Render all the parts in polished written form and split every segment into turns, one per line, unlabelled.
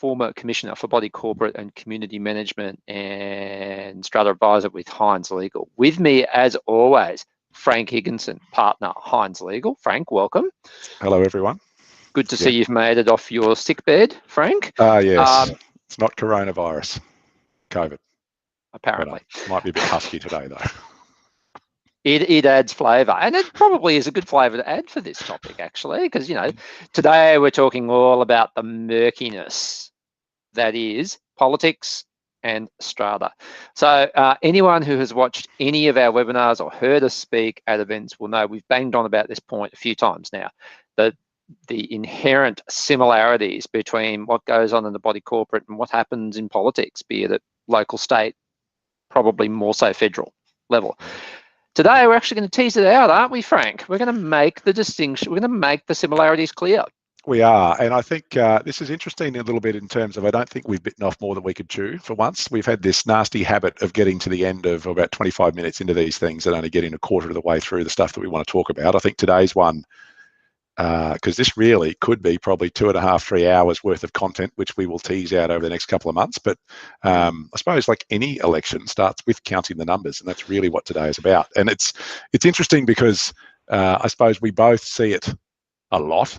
former Commissioner for Body Corporate and Community Management and Strata Advisor with Hines Legal. With me, as always, Frank Higginson, partner, Hines Legal. Frank, welcome.
Hello, everyone.
Good to see you've made it off your sick bed, Frank.
Yes. It's not coronavirus, COVID.
Apparently.
Might be a bit husky today, though.
It adds flavour, and it probably is a good flavour to add for this topic, actually, because, you know, today we're talking all about the murkiness that is politics and Strata. So anyone who has watched any of our webinars or heard us speak at events will know we've banged on about this point a few times now, that the inherent similarities between what goes on in the body corporate and what happens in politics, be it at local, state, probably more so federal level. Today, we're actually going to tease it out, aren't we, Frank? We're going to make the distinction, we're going to make the similarities clear.
We are, and I think this is interesting a little bit in terms of I don't think we've bitten off more than we could chew for once. We've had this nasty habit of getting to the end of about 25 minutes into these things and only getting a quarter of the way through the stuff that we want to talk about. I think today's one, because this really could be probably 2.5, 3 hours worth of content, which we will tease out over the next couple of months. But I suppose like any election starts with counting the numbers, and that's really what today is about. And it's interesting because I suppose we both see it a lot.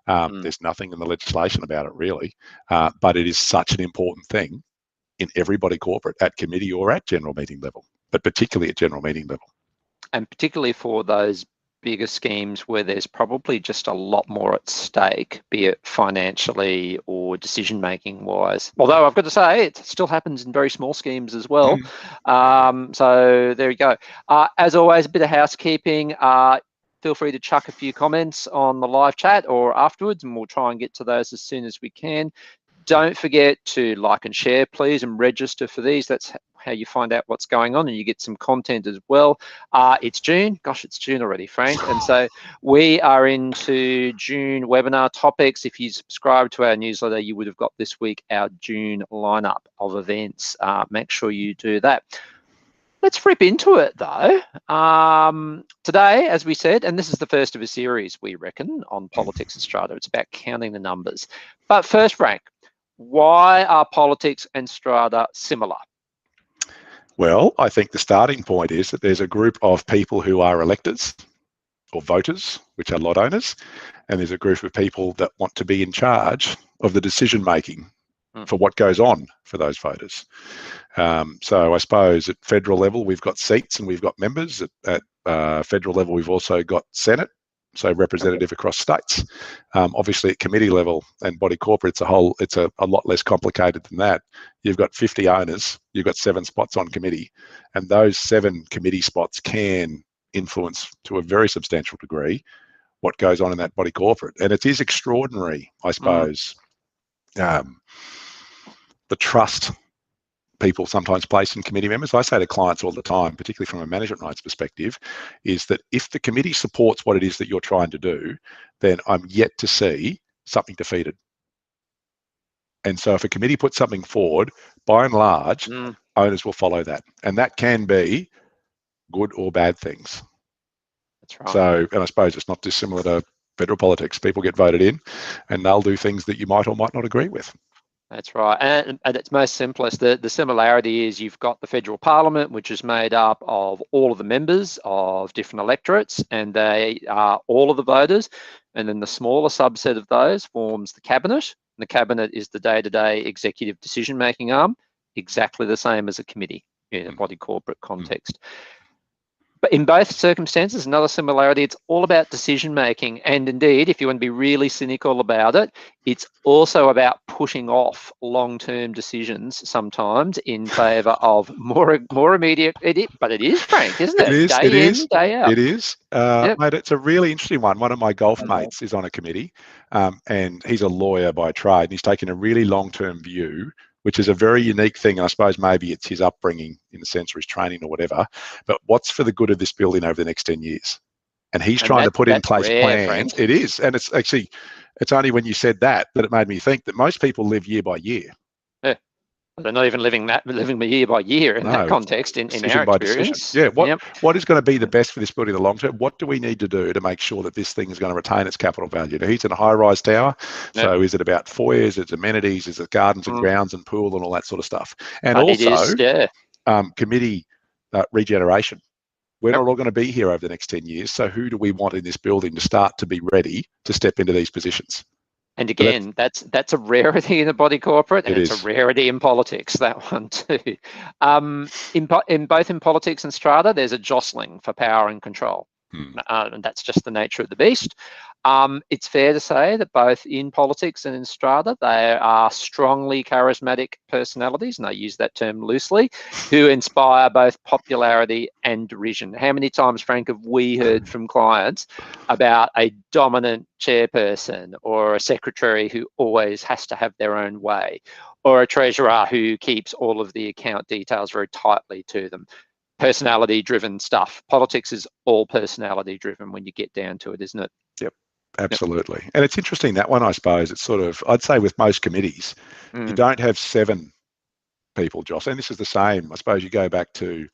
There's nothing in the legislation about it really, but it is such an important thing in everybody corporate at committee or at general meeting level, but particularly at general meeting level. And
particularly for those bigger schemes where there's probably just a lot more at stake, be it financially or decision-making wise. Although I've got to say, it still happens in very small schemes as well. So there you go. As always, a bit of housekeeping. Feel free to chuck a few comments on the live chat or afterwards, and we'll try and get to those as soon as we can. Don't forget to like and share, please, and register for these. That's how you find out what's going on, and you get some content as well. It's June. Gosh, it's June already, Frank. And so we are into June webinar topics. If you subscribe to our newsletter, you would have got this week our June lineup of events. Make sure you do that. Let's rip into it, though. Today, as we said, and this is the first of a series, we reckon, on politics and Strata. It's about counting the numbers. But first, Frank, why are politics and Strata similar?
Well, I think the starting point is that there's a group of people who are electors or voters, which are lot owners, and there's a group of people that want to be in charge of the decision making for what goes on for those voters. So I suppose at federal level, we've got seats and we've got members. At federal level, we've also got Senate, so representative across states. Obviously at committee level and body corporate, it's a lot less complicated than that. You've got 50 owners, you've got 7 spots on committee, and those 7 committee spots can influence to a very substantial degree what goes on in that body corporate. And it is extraordinary, I suppose, the trust people sometimes place in committee members. I say to clients all the time, particularly from a management rights perspective, is that if the committee supports what it is that you're trying to do, then I'm yet to see something defeated. And so if a committee puts something forward, by and large, owners will follow that. And that can be good or bad things.
That's right.
So, and I suppose it's not dissimilar to federal politics. People get voted in and they'll do things that you might or might not agree with.
That's right. And at its most simplest, the similarity is you've got the federal parliament, which is made up of all of the members of different electorates, and they are all of the voters. And then the smaller subset of those forms the cabinet. And the cabinet is the day-to-day executive decision-making arm, exactly the same as a committee in a body corporate context. But in both circumstances, another similarity, it's all about decision making. And indeed, if you want to be really cynical about it, it's also about pushing off long-term decisions sometimes in favour of more immediate. But it is, Frank, isn't it? Day in, day out.
It is. Mate, it's a really interesting one. One of my golf mates is on a committee, and he's a lawyer by trade, and he's taken a really long-term view, which is a very unique thing. And I suppose maybe it's his upbringing in the sense of his training or whatever, but what's for the good of this building over the next 10 years? And he's trying to put in place plans. Frank. It is. And it's actually, it's only when you said that it made me think that most people live year by year.
Yeah. They're not even living the year by year in that context, in our experience.
Decision. Yeah, what is going to be the best for this building in the long term? What do we need to do to make sure that this thing is going to retain its capital value? Now, he's in a high-rise tower, so is it about foyers, it's amenities, is it gardens and grounds and pool and all that sort of stuff? And
but
also,
it is,
committee regeneration. We're not all going to be here over the next 10 years, so who do we want in this building to start to be ready to step into these positions?
And again, that's a rarity in the body corporate, and it's a rarity in politics, that one too. In both in politics and strata, there's a jostling for power and control. And that's just the nature of the beast. It's fair to say that both in politics and in strata, they are strongly charismatic personalities, and I use that term loosely, who inspire both popularity and derision. How many times, Frank, have we heard from clients about a dominant chairperson or a secretary who always has to have their own way, or a treasurer who keeps all of the account details very tightly to them? Personality-driven stuff. Politics is all personality-driven when you get down to it, isn't it?
Yep. Absolutely. And it's interesting, that one, I suppose, it's sort of, I'd say with most committees, you don't have 7 people, Joss. And this is the same. I suppose you go back to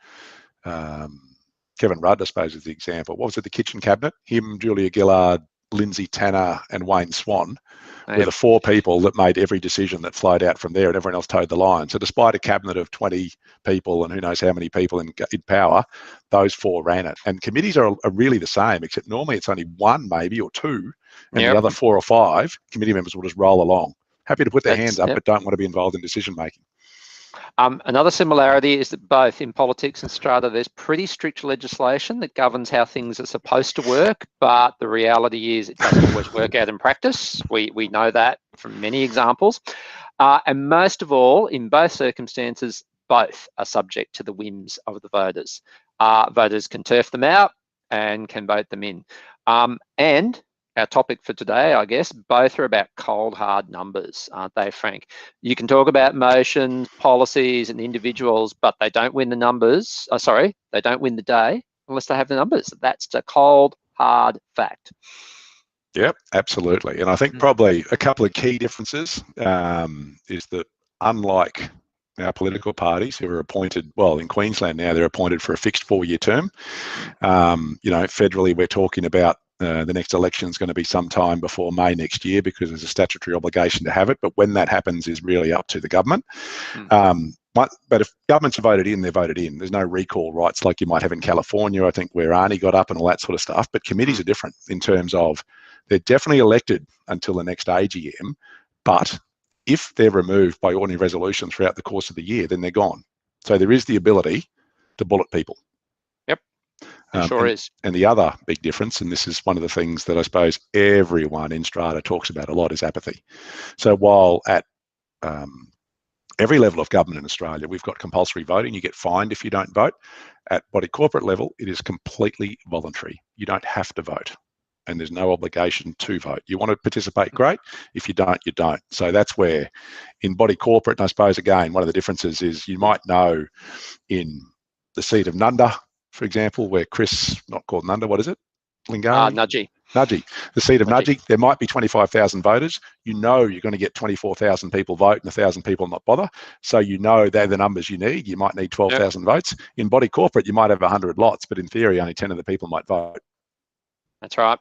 Kevin Rudd, I suppose, is the example. What was it, the kitchen cabinet? Him, Julia Gillard, Lindsay Tanner, and Wayne Swan were the 4 people that made every decision that flowed out from there, and everyone else towed the line. So despite a cabinet of 20 people and who knows how many people in power, those 4 ran it. And committees are really the same, except normally it's only 1 maybe or 2, and the other 4 or 5 committee members will just roll along. Happy to put their hands up, but don't want to be involved in decision making.
Another similarity is that both in politics and strata, there's pretty strict legislation that governs how things are supposed to work, but the reality is it doesn't always work out in practice. We know that from many examples. And most of all, in both circumstances, both are subject to the whims of the voters. Voters can turf them out and can vote them in. And our topic for today, I guess, both are about cold, hard numbers, aren't they, Frank? You can talk about motions, policies, and individuals, but they don't win the numbers. They don't win the day unless they have the numbers. That's a cold, hard fact.
Yep, absolutely. And I think probably a couple of key differences is that, unlike our political parties who are appointed, well, in Queensland now, they're appointed for a fixed 4-year term. Federally, we're talking about the next election is going to be sometime before May next year, because there's a statutory obligation to have it. But when that happens is really up to the government. But if governments are voted in, they're voted in. There's no recall rights like you might have in California, I think, where Arnie got up and all that sort of stuff. But committees are different in terms of they're definitely elected until the next AGM. But if they're removed by ordinary resolution throughout the course of the year, then they're gone. So there is the ability to bullet people.
Sure is.
And the other big difference, and this is one of the things that I suppose everyone in Strata talks about a lot, is apathy. So while at every level of government in Australia, we've got compulsory voting, you get fined if you don't vote. At body corporate level, it is completely voluntary. You don't have to vote, and there's no obligation to vote. You want to participate, great. If you don't, you don't. So that's where in body corporate, and I suppose, again, one of the differences is you might know in the seat of Nunda, for example, where Chris, not called Nunda, what is it? Lingari? Nudgee. The seat of Nudgee, there might be 25,000 voters. You know you're going to get 24,000 people vote and 1,000 people not bother. So you know they're the numbers you need. You might need 12,000 votes. In body corporate, you might have 100 lots, but in theory, only 10 of the people might vote.
That's right.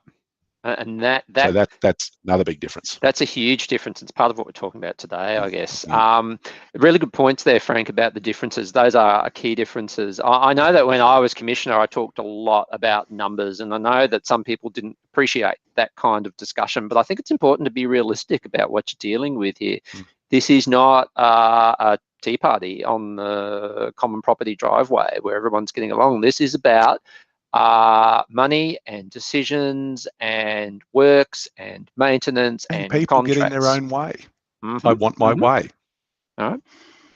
And
so that's another big difference.
That's a huge difference. It's part of what we're talking about today, I guess. Really good points there, Frank, about the differences. Those are key differences. I know that when I was commissioner, I talked a lot about numbers, and I know that some people didn't appreciate that kind of discussion, but I think it's important to be realistic about what you're dealing with here. This is not a tea party on the common property driveway where everyone's getting along. This is about money and decisions and works and maintenance and
people
contracts.
Getting their own way. I want my way.
All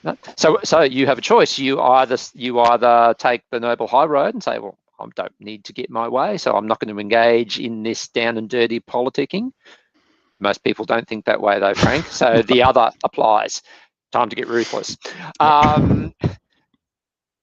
right. So you have a choice. You either take the noble high road and say, well, I don't need to get my way, so I'm not going to engage in this down and dirty politicking. Most people don't think that way though, Frank. So the other applies. Time to get ruthless.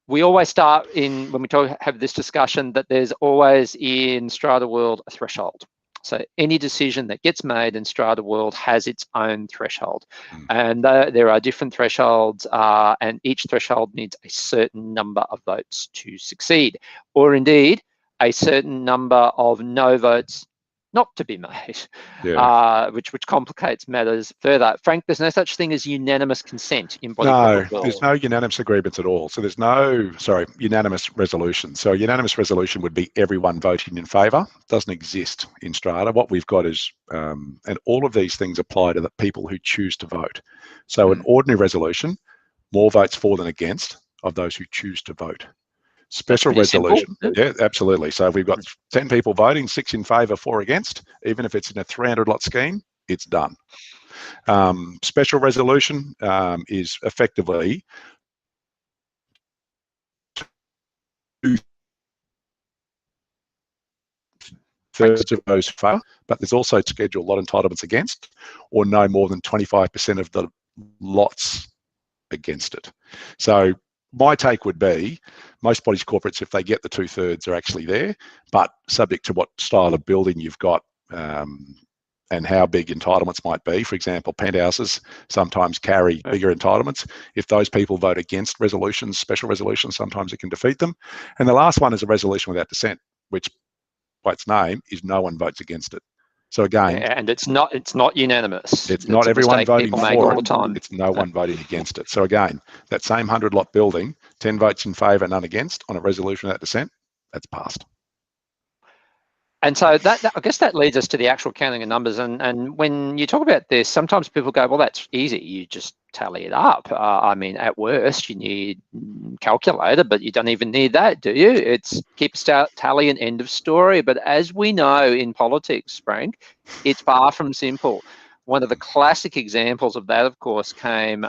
We always start when we have this discussion that there's always in strata world a threshold. So any decision that gets made in Strata world has its own threshold.
Mm.
And there are different thresholds, and each threshold needs a certain number of votes to succeed, or indeed a certain number of no votes not to be made, which complicates matters further. Frank, there's no such thing as unanimous consent in body corporate world.
There's no unanimous agreements at all. So there's no, unanimous resolution. So a unanimous resolution would be everyone voting in favour. Doesn't exist in Strata. What we've got is, and all of these things apply to the people who choose to vote. So an ordinary resolution, more votes for than against of those who choose to vote. Special resolution, yeah, absolutely. So if we've got 10 people voting, 6 in favour, 4 against, even if it's in a 300 lot scheme, it's done. Special resolution is effectively 2/3 of those favour, but there's also scheduled lot entitlements against, or no more than 25% of the lots against it. So my take would be most bodies corporates, if they get the 2/3, are actually there, but subject to what style of building you've got and how big entitlements might be. For example, penthouses sometimes carry bigger entitlements. If those people vote against resolutions, special resolutions, sometimes it can defeat them. And the last one is a resolution without dissent, which by its name is no one votes against it. So again,
and it's not unanimous.
It's not everyone voting for it.
All the time.
It's no one voting against it. So again, that same 100 lot building, 10 votes in favour, none against on a resolution without dissent, that's passed.
And so that I guess that leads us to the actual counting of numbers. And when you talk about this, sometimes people go, well, that's easy. You just tally it up. I mean, at worst, you need calculator, but you don't even need that, do you? It's keep a tally and end of story. But as we know in politics, Frank, it's far from simple. One of the classic examples of that, of course, came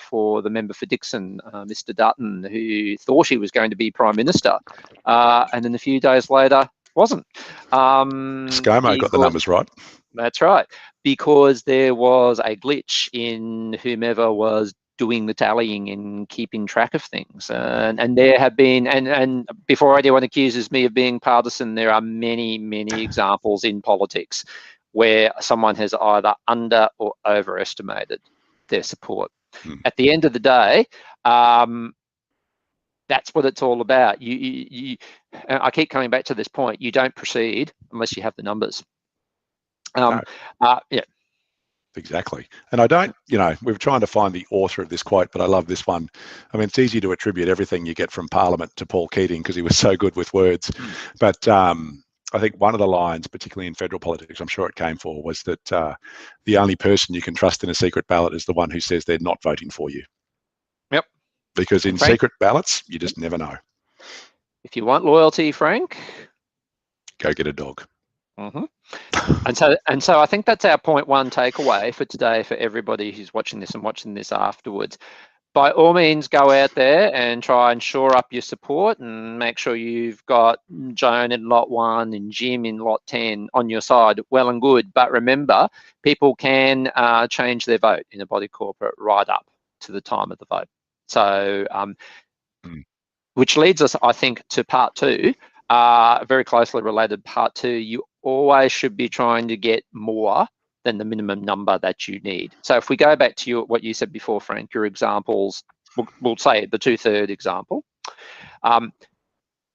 for the member for Dixon, Mr. Dutton, who thought he was going to be Prime Minister. And then a few days later, wasn't.
ScoMo got the numbers right.
That's right, because there was a glitch in whomever was doing the tallying and keeping track of things. And there have been, and before anyone accuses me of being partisan, there are many, many examples in politics where someone has either under or overestimated their support. At the end of the day, that's what it's all about. I keep coming back to this point. You don't proceed unless you have the numbers.
No.
Yeah.
Exactly. And I don't, we're trying to find the author of this quote, but I love this one. I mean, it's easy to attribute everything you get from Parliament to Paul Keating because he was so good with words. But I think one of the lines, particularly in federal politics, I'm sure it came for, was that the only person you can trust in a secret ballot is the one who says they're not voting for you.
Yep.
Because in secret ballots, you just never know.
If you want loyalty, Frank,
go get a dog.
And so I think that's our point one takeaway for today for everybody who's watching this and watching this afterwards. By all means, go out there and try and shore up your support and make sure you've got Joan in lot 1 and Jim in lot 10 on your side. Well and good. But remember, people can change their vote in a body corporate right up to the time of the vote. So, which leads us, I think, to part 2, very closely related part 2. You always should be trying to get more than the minimum number that you need. So if we go back to what you said before, Frank, your examples, we'll say the 2/3 example.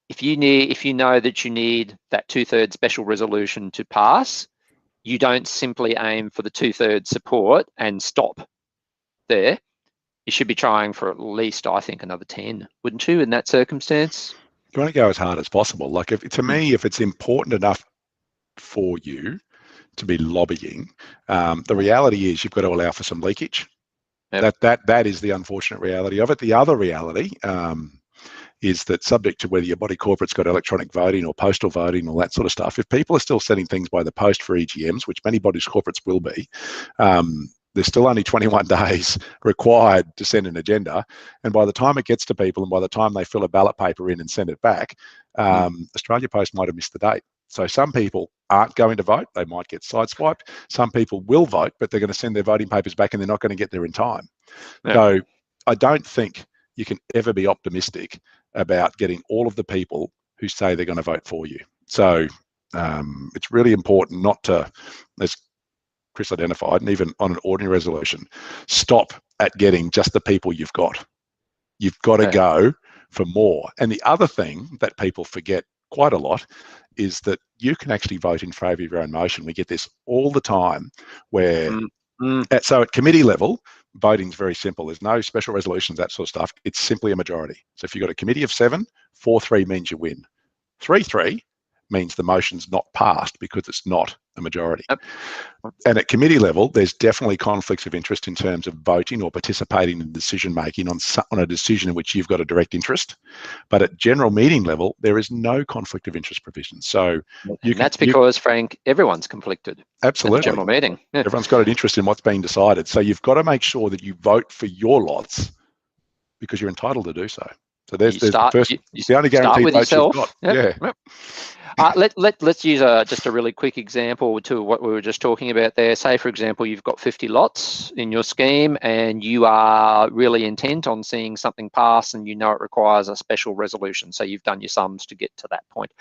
If you know that you need that 2/3 special resolution to pass, you don't simply aim for the 2/3 support and stop there. You should be trying for at least, I think, another 10, wouldn't you, in that circumstance?
You want to go as hard as possible. Like, to me, if it's important enough for you to be lobbying, the reality is you've got to allow for some leakage. That is the unfortunate reality of it. The other reality is that, subject to whether your body corporate's got electronic voting or postal voting, all that sort of stuff, if people are still sending things by the post for EGMs, which many bodies corporates will be, there's still only 21 days required to send an agenda. And by the time it gets to people and by the time they fill a ballot paper in and send it back, Australia Post might have missed the date. So some people aren't going to vote. They might get sideswiped. Some people will vote, but they're going to send their voting papers back and they're not going to get there in time. So I don't think you can ever be optimistic about getting all of the people who say they're going to vote for you. So It's really important not to, as Chris identified, and even on an ordinary resolution, stop at getting just the people you've got. You've got to go for more. And the other thing that people forget quite a lot is that you can actually vote in favour of your own motion. We get this all the time where, so at committee level, voting's very simple. There's no special resolutions, that sort of stuff. It's simply a majority. So if you've got a committee of 7, 4-3 means you win. 3-3 means the motion's not passed because it's not a majority. And at committee level, there's definitely conflicts of interest in terms of voting or participating in decision making on a decision in which you've got a direct interest. But at general meeting level, there is no conflict of interest provision. So
that's because, Frank, everyone's conflicted.
Absolutely.
At the general meeting. Yeah.
Everyone's got an interest in what's being decided. So you've got to make sure that you vote for your lots because you're entitled to do so. So there's the only guaranteed vote you've got.
Yep.
Yeah.
Let's use just a really quick example to what we were just talking about there. Say, for example, you've got 50 lots in your scheme and you are really intent on seeing something pass and you know it requires a special resolution. So you've done your sums to get to that point.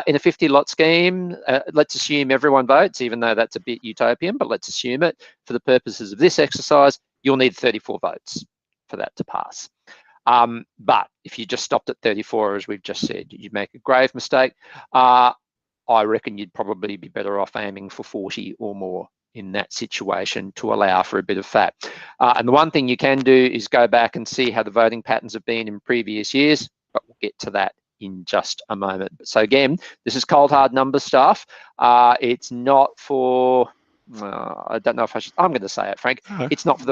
In a 50-lot scheme, let's assume everyone votes, even though that's a bit utopian, but let's assume it. For the purposes of this exercise, you'll need 34 votes for that to pass. But if you just stopped at 34, as we've just said, you'd make a grave mistake. I reckon you'd probably be better off aiming for 40 or more in that situation to allow for a bit of fat. And the one thing you can do is go back and see how the voting patterns have been in previous years, but we'll get to that in just a moment. So again, this is cold hard number stuff. It's not for I don't know if I should. I'm going to say it, Frank. No. It's not for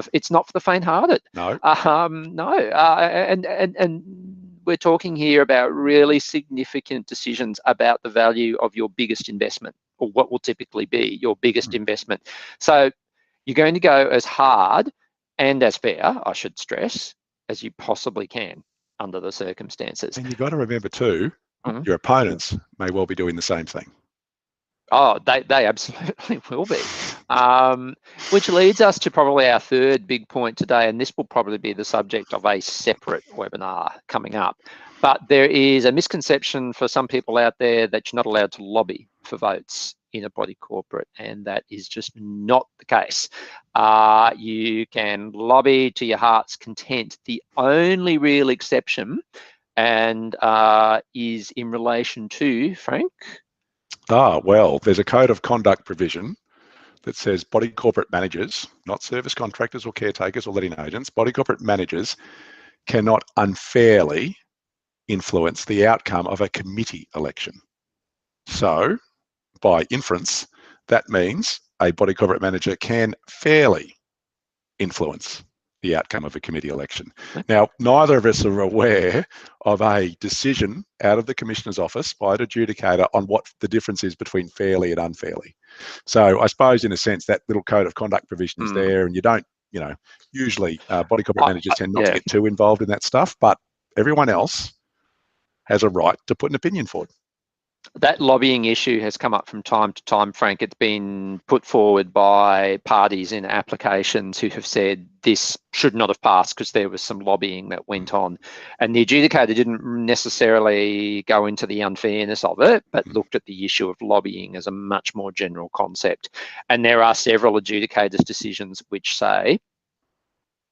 the faint-hearted.
No.
No. And we're talking here about really significant decisions about the value of your biggest investment, or what will typically be your biggest investment. So you're going to go as hard and as fair, I should stress, as you possibly can under the circumstances.
And you've got to remember too, your opponents may well be doing the same thing.
Oh, they absolutely will be. Which leads us to probably our third big point today, and this will probably be the subject of a separate webinar coming up. But there is a misconception for some people out there that you're not allowed to lobby for votes in a body corporate, and that is just not the case. You can lobby to your heart's content. The only real exception and is in relation to, Frank?
Well, there's a code of conduct provision that says body corporate managers, not service contractors or caretakers or letting agents, body corporate managers cannot unfairly influence the outcome of a committee election. So, by inference, that means a body corporate manager can fairly influence the outcome of a committee election. Now, neither of us are aware of a decision out of the Commissioner's office by an adjudicator on what the difference is between fairly and unfairly. So I suppose in a sense that little code of conduct provision is there, and you don't, usually body corporate managers tend not to get too involved in that stuff, but everyone else has a right to put an opinion forward.
That lobbying issue has come up from time to time, Frank. It's been put forward by parties in applications who have said this should not have passed because there was some lobbying that went on. And the adjudicator didn't necessarily go into the unfairness of it, but looked at the issue of lobbying as a much more general concept. And there are several adjudicators' decisions which say,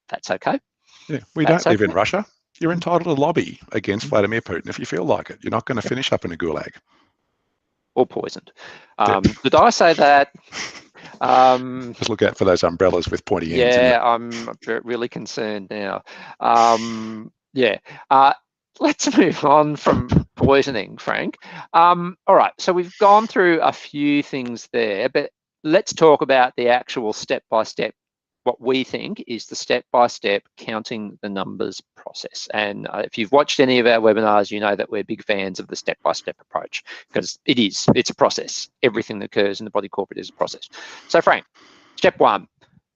that's okay.
Yeah, we don't live in Russia. You're entitled to lobby against Vladimir Putin if you feel like it. You're not going to finish up in a gulag.
Or poisoned. Did I say that?
Just look out for those umbrellas with pointy ends.
Yeah, I'm really concerned now. Let's move on from poisoning, Frank. All right, so we've gone through a few things there, but let's talk about the actual step-by-step, what we think is the step-by-step counting the numbers process. And if you've watched any of our webinars, you know that we're big fans of the step-by-step approach, because it's a process. Everything that occurs in the body corporate is a process. So Frank, step one,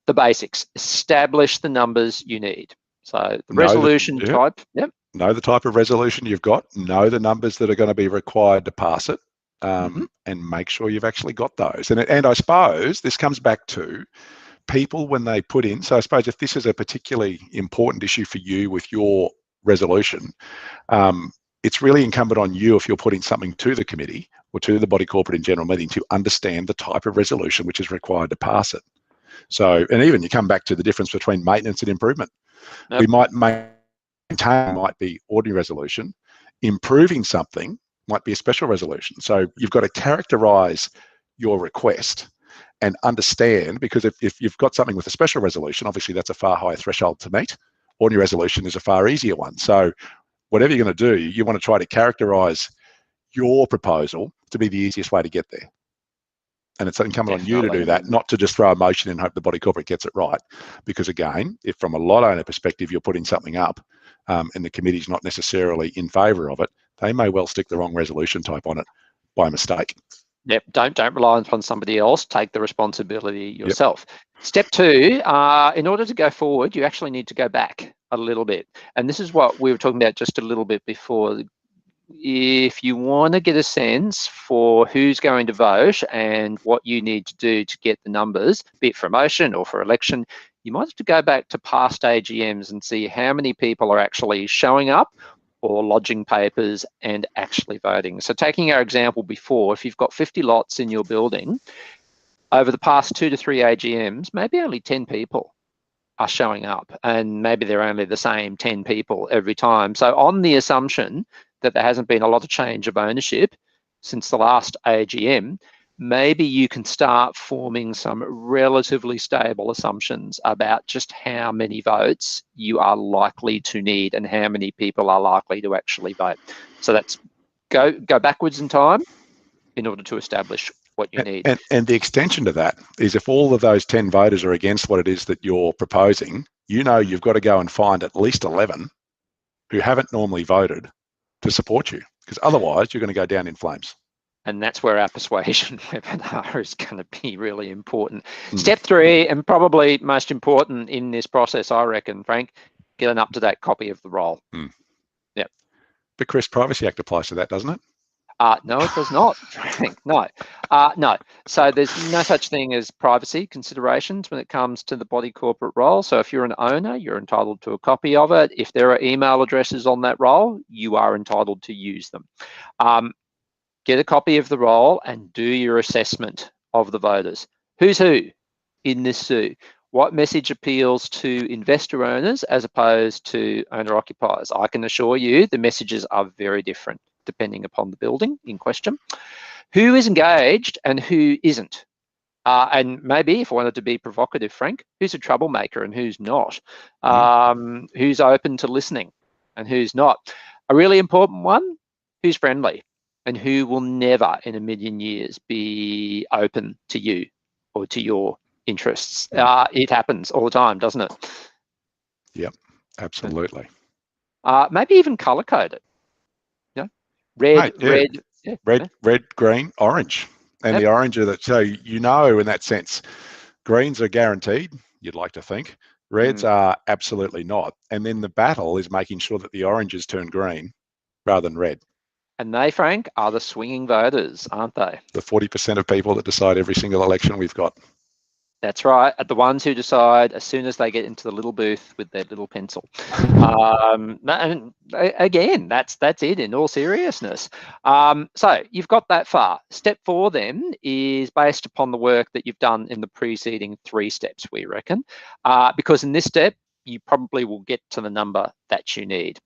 the basics, establish the numbers you need. So the resolution type,
Know the type of resolution you've got, know the numbers that are going to be required to pass it, and make sure you've actually got those. And I suppose this comes back to people when they put in, so I suppose if this is a particularly important issue for you with your resolution, it's really incumbent on you, if you're putting something to the committee, or to the body corporate in general meeting to understand the type of resolution which is required to pass it. So, and even you come back to the difference between maintenance and improvement.
Yep.
We might maintain might be ordinary resolution. Improving something might be a special resolution. So you've got to characterize your request and understand, because if you've got something with a special resolution, obviously that's a far higher threshold to meet. Ordinary resolution is a far easier one. So whatever you're going to do, you want to try to characterize your proposal to be the easiest way to get there. And it's incumbent on you to do that, not to just throw a motion and hope the body corporate gets it right. Because again, if from a lot owner perspective, you're putting something up and the committee's not necessarily in favour of it, they may well stick the wrong resolution type on it by mistake.
Yep, don't rely upon somebody else. Take the responsibility yourself. Yep. Step 2, in order to go forward, you actually need to go back a little bit. And this is what we were talking about just a little bit before. If you want to get a sense for who's going to vote and what you need to do to get the numbers, be it for a motion or for election, you might have to go back to past AGMs and see how many people are actually showing up or lodging papers and actually voting. So taking our example before, if you've got 50 lots in your building, over the past 2 to 3 AGMs, maybe only 10 people are showing up, and maybe they're only the same 10 people every time. So on the assumption that there hasn't been a lot of change of ownership since the last AGM, maybe you can start forming some relatively stable assumptions about just how many votes you are likely to need and how many people are likely to actually vote. So that's go backwards in time in order to establish what you need.
And the extension to that is, if all of those 10 voters are against what it is that you're proposing, you know you've got to go and find at least 11 who haven't normally voted to support you, because otherwise you're going to go down in flames.
And that's where our persuasion webinar is going to be really important. Step 3, and probably most important in this process, I reckon, Frank, get an up-to-date copy of the roll. Yep.
But Chris, Privacy Act applies to that, doesn't it?
No, it does not, Frank. No. No. So there's no such thing as privacy considerations when it comes to the body corporate roll. So if you're an owner, you're entitled to a copy of it. If there are email addresses on that roll, you are entitled to use them. Get a copy of the roll and do your assessment of the voters. Who's who in this zoo? What message appeals to investor owners as opposed to owner occupiers? I can assure you the messages are very different depending upon the building in question. Who is engaged and who isn't? And maybe, if I wanted to be provocative, Frank, who's a troublemaker and who's not? Who's open to listening and who's not? A really important one, who's friendly and who will never in a million years be open to you or to your interests. It happens all the time, doesn't it?
Yep, absolutely.
Maybe even color-coded. Red,
red, green, orange. And the orange are that, so you know, in that sense, greens are guaranteed, you'd like to think. Reds are absolutely not. And then the battle is making sure that the oranges turn green rather than red.
And they, Frank, are the swinging voters, aren't they?
The 40% of people that decide every single election we've got.
That's right. At the ones who decide as soon as they get into the little booth with their little pencil. And again, that's it in all seriousness. So you've got that far. Step 4 then is based upon the work that you've done in the preceding 3 steps, we reckon, because in this step, you probably will get to the number that you need.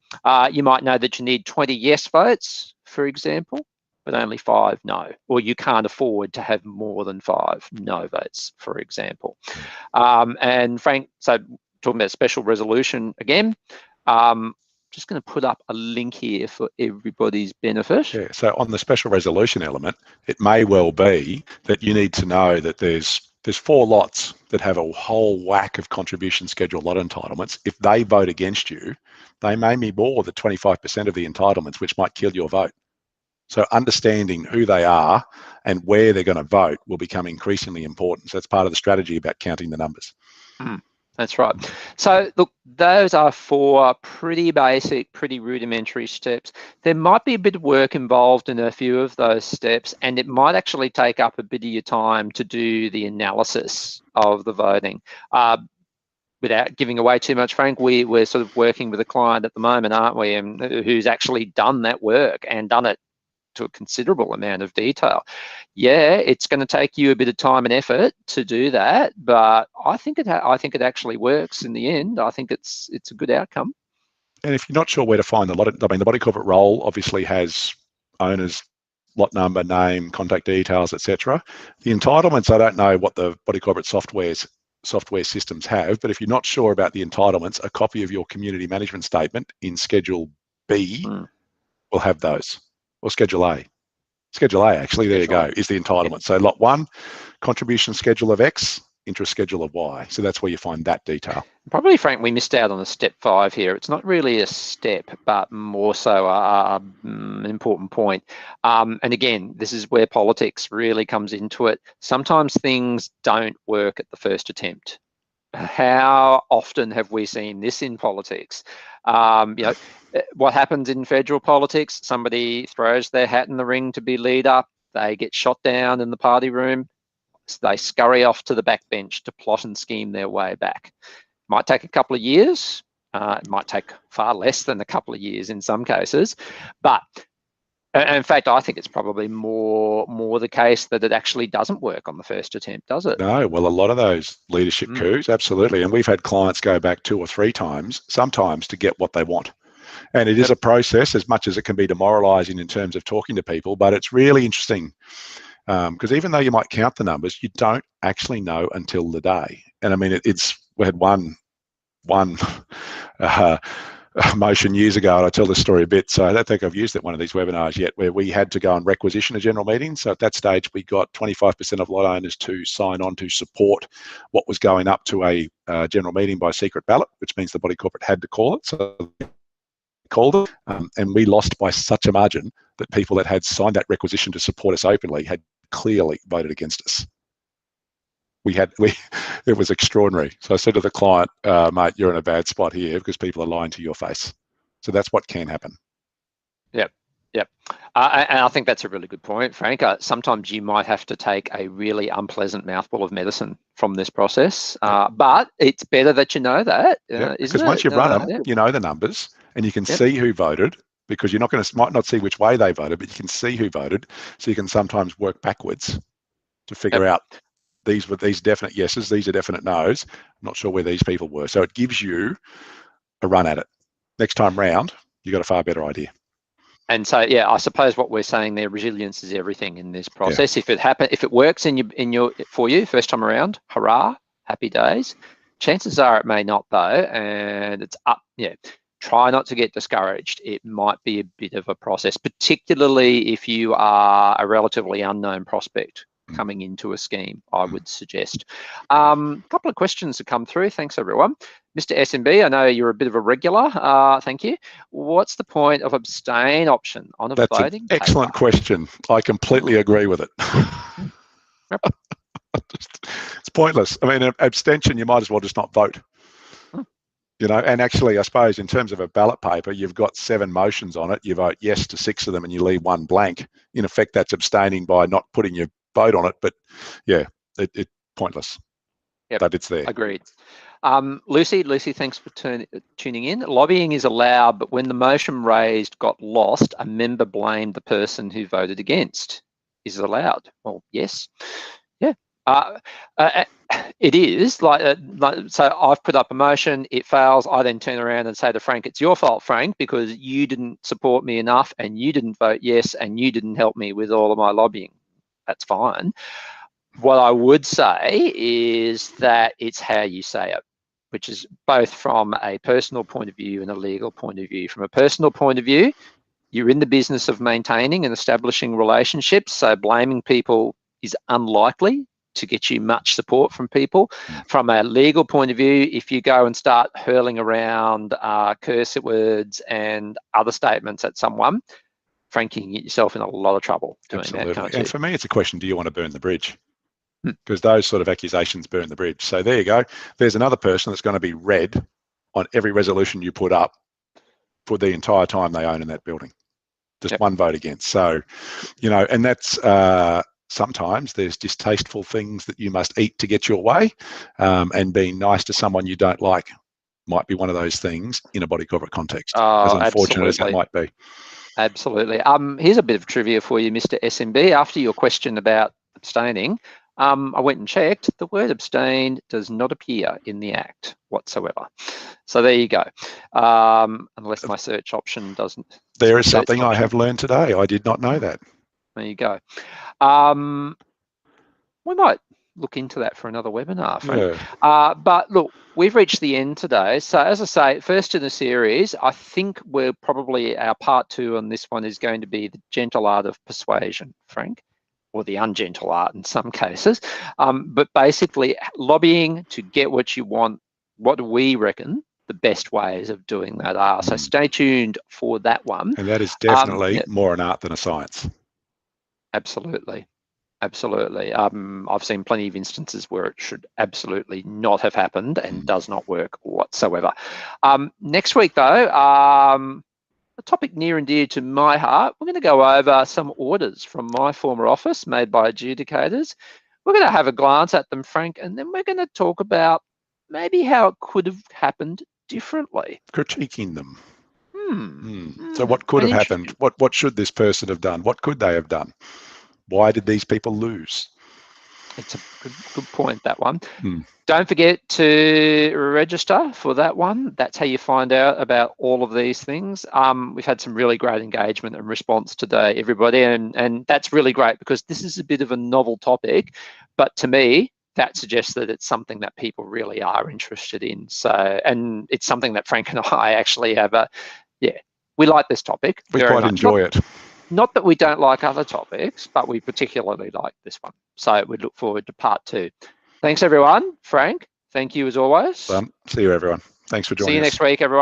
You might know that you need 20 yes votes, for example, but only 5 no, or you can't afford to have more than 5 no votes, for example. And Frank, so talking about special resolution again, just going to put up a link here for everybody's benefit.
Yeah, so on the special resolution element, it may well be that you need to know that there's 4 lots that have a whole whack of contribution schedule lot entitlements. If they vote against you, they may be more than 25% of the entitlements, which might kill your vote. So understanding who they are and where they're going to vote will become increasingly important. So that's part of the strategy about counting the numbers.
That's right. So look, those are 4 pretty basic, pretty rudimentary steps. There might be a bit of work involved in a few of those steps, and it might actually take up a bit of your time to do the analysis of the voting. Without giving away too much, Frank, we're sort of working with a client at the moment, aren't we, and who's actually done that work and done it to a considerable amount of detail. Yeah, it's going to take you a bit of time and effort to do that, but I think it actually works in the end. I think it's a good outcome.
And if you're not sure where to find the body corporate roll obviously has owners, lot number, name, contact details, etc. The entitlements, I don't know what the body corporate software systems have, but if you're not sure about the entitlements, a copy of your community management statement in Schedule B will have those, or Schedule A. Schedule A, actually, there you go, is the entitlement. Yeah. So lot 1, contribution schedule of X, interest schedule of Y. So that's where you find that detail.
Probably, Frank, we missed out on a step 5 here. It's not really a step, but more so an important point. And again, this is where politics really comes into it. Sometimes things don't work at the first attempt. How often have we seen this in politics? What happens in federal politics? Somebody throws their hat in the ring to be leader. They get shot down in the party room. They scurry off to the backbench to plot and scheme their way back. Might take a couple of years. It might take far less than a couple of years in some cases. But in fact, I think it's probably more the case that it actually doesn't work on the first attempt, does it?
No, well, a lot of those leadership coups, absolutely. And we've had clients go back 2 or 3 times, sometimes to get what they want. And it is a process, as much as it can be demoralizing in terms of talking to people, but it's really interesting because even though you might count the numbers, you don't actually know until the day. And I mean, we had one motion years ago, and I tell this story a bit, so I don't think I've used it one of these webinars yet, where we had to go and requisition a general meeting. So at that stage, we got 25% of lot owners to sign on to support what was going up to a general meeting by secret ballot, which means the body corporate had to call it. So called it, and we lost by such a margin that people that had signed that requisition to support us openly had clearly voted against us. It was extraordinary. So I said to the client, mate, you're in a bad spot here because people are lying to your face. So that's what can happen.
Yep. And I think that's a really good point, Frank. Sometimes you might have to take a really unpleasant mouthful of medicine from this process, but it's better that you know that, isn't it?
Because once you run them, you know the numbers, and you can see who voted, because you're might not see which way they voted, but you can see who voted, so you can sometimes work backwards to figure out these were definite yeses, these are definite nos. I'm not sure where these people were. So it gives you a run at it. Next time round, you got a far better idea.
And so, yeah, I suppose what we're saying there, resilience is everything in this process. If it works for you first time around, hurrah, happy days. Chances are it may not though, and it's up. Try not to get discouraged. It might be a bit of a process, particularly if you are a relatively unknown prospect coming into a scheme, I would suggest. A couple of questions have come through. Thanks, everyone. Mr. SMB, I know you're a bit of a regular. Thank you. What's the point of abstain option on a voting paper?
That's an excellent question. I completely agree with it. It's pointless. I mean, abstention, you might as well just not vote. And actually, I suppose in terms of a ballot paper, you've got 7 motions on it. You vote yes to 6 of them and you leave 1 blank. In effect, that's abstaining by not putting your vote on it. But yeah, it's pointless. But it's there.
Agreed. Lucy, thanks for tuning in. Lobbying is allowed, but when the motion raised got lost, a member blamed the person who voted against. Is it allowed? Well, yes. Yeah. It is so I've put up a motion, it fails, I then turn around and say to Frank, it's your fault, Frank, because you didn't support me enough and you didn't vote yes and you didn't help me with all of my lobbying. That's fine. What I would say is that it's how you say it, which is both from a personal point of view and a legal point of view. From a personal point of view, you're in the business of maintaining and establishing relationships, so blaming people is unlikely to get you much support from people. From a legal point of view, if you go and start hurling around curse words and other statements at someone, Frank, you can get yourself in a lot of trouble doing that, can't you?
And for me, it's a question, do you want to burn the bridge? Because those sort of accusations burn the bridge. So there you go. There's another person that's going to be red on every resolution you put up for the entire time they own in that building. Just one vote against. So, and that's sometimes there's distasteful things that you must eat to get your way, and being nice to someone you don't like might be one of those things in a body corporate context, as unfortunate as that might be.
Absolutely. Here's a bit of trivia for you, Mr. SMB. After your question about abstaining, I went and checked. The word abstain does not appear in the Act whatsoever. So there you go. Unless my search option doesn't.
There is something I have learned today. I did not know that.
There you go. We might look into that for another webinar, Frank.
Yeah.
But look, we've reached the end today. So as I say, first in the series, I think we're probably, our part 2 on this one is going to be the gentle art of persuasion, Frank, or the ungentle art in some cases. But basically lobbying to get what you want, what do we reckon the best ways of doing that are. So stay tuned for that one.
And that is definitely more an art than a science.
Absolutely. Absolutely. I've seen plenty of instances where it should absolutely not have happened and does not work whatsoever. Next week, though, a topic near and dear to my heart, we're going to go over some orders from my former office made by adjudicators. We're going to have a glance at them, Frank, and then we're going to talk about maybe how it could have happened differently.
Critiquing them. So what could have happened? What should this person have done? What could they have done? Why did these people lose? It's
a good point, that one. Don't forget to register for that one. That's how you find out about all of these things. We've had some really great engagement and response today, everybody, and that's really great because this is a bit of a novel topic, but to me, that suggests that it's something that people really are interested in. So, and it's something that Frank and I actually have we like this topic.
We quite enjoy it.
Not that we don't like other topics, but we particularly like this one. So we look forward to part 2. Thanks, everyone. Frank, thank you as always.
See you, everyone. Thanks for joining us.
See you next week, everyone.